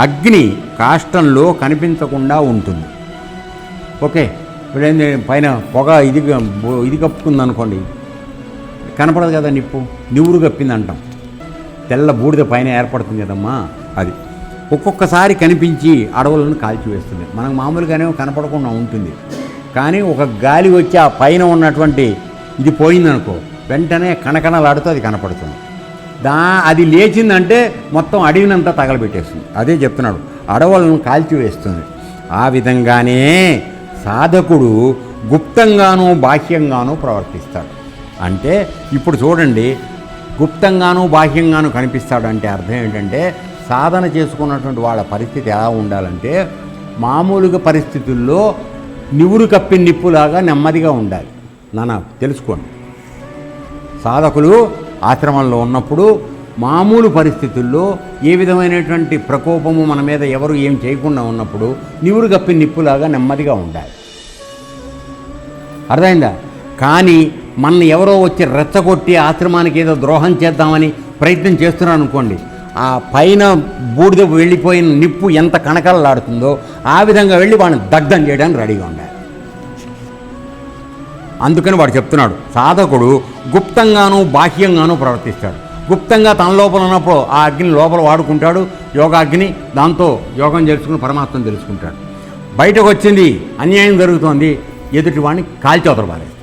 అగ్ని కాష్టంలో కనిపించకుండా ఉంటుంది. ఓకే, ఇప్పుడేంది పైన పొగ ఇది కప్పుకుంది అనుకోండి, కనపడదు కదా, నివురు కప్పింది అంటాం. తెల్ల బూడిద పైన ఏర్పడుతుంది కదమ్మా, అది ఒక్కొక్కసారి కనిపించి అడవులను కాల్చివేస్తుంది. మనకు మామూలుగానే కనపడకుండా ఉంటుంది, కానీ ఒక గాలి వచ్చి ఆ పైన ఉన్నటువంటి ఇది పోయిందనుకో, వెంటనే కణకణలాడుతూ అది కనపడుతుంది. అది లేచిందంటే మొత్తం అడవినంతా తగలబెట్టేస్తుంది. అదే చెప్తున్నాడు, అడవులను కాల్చివేస్తుంది. ఆ విధంగానే సాధకుడు గుప్తంగానూ బాహ్యంగానూ ప్రవర్తిస్తాడు. అంటే ఇప్పుడు చూడండి, గుప్తంగానూ బాహ్యంగానూ కనిపిస్తాడు అంటే అర్థం ఏంటంటే, సాధన చేసుకున్నటువంటి వాళ్ళ పరిస్థితి ఎలా ఉండాలంటే, మామూలుగా పరిస్థితుల్లో నివురు కప్పిన నిప్పులాగా నెమ్మదిగా ఉండాలి. తెలుసుకోండి, సాధకులు ఆశ్రమంలో ఉన్నప్పుడు మామూలు పరిస్థితుల్లో ఏ విధమైనటువంటి ప్రకోపము మన మీద ఎవరు ఏం చేయకుండా ఉన్నప్పుడు నివురు కప్పిన నిప్పులాగా నెమ్మదిగా ఉండాలి. అర్థమైందా? కానీ మన ఎవరో వచ్చి రెచ్చగొట్టి ఆశ్రమానికి ఏదో ద్రోహం చేద్దామని ప్రయత్నం చేస్తున్నాను అనుకోండి, ఆ పైన బూడిద వెళ్ళిపోయిన నిప్పు ఎంత కణకళలాడుతుందో ఆ విధంగా వెళ్ళి వాడిని దగ్ధం చేయడానికి రెడీగా ఉండాలి. అందుకని వాడు చెప్తున్నాడు, సాధకుడు గుప్తంగానూ బాహ్యంగానూ ప్రవర్తిస్తాడు. గుప్తంగా తన లోపల ఉన్నప్పుడు ఆ అగ్ని లోపల వాడుకుంటాడు, యోగాగ్ని, దాంతో యోగం చేసుకుని పరమాత్మను తెలుసుకుంటాడు. బయటకు వచ్చింది, అన్యాయం జరుగుతోంది, ఎదుటి వాడిని కాల్చవతల పారేస్తాడు.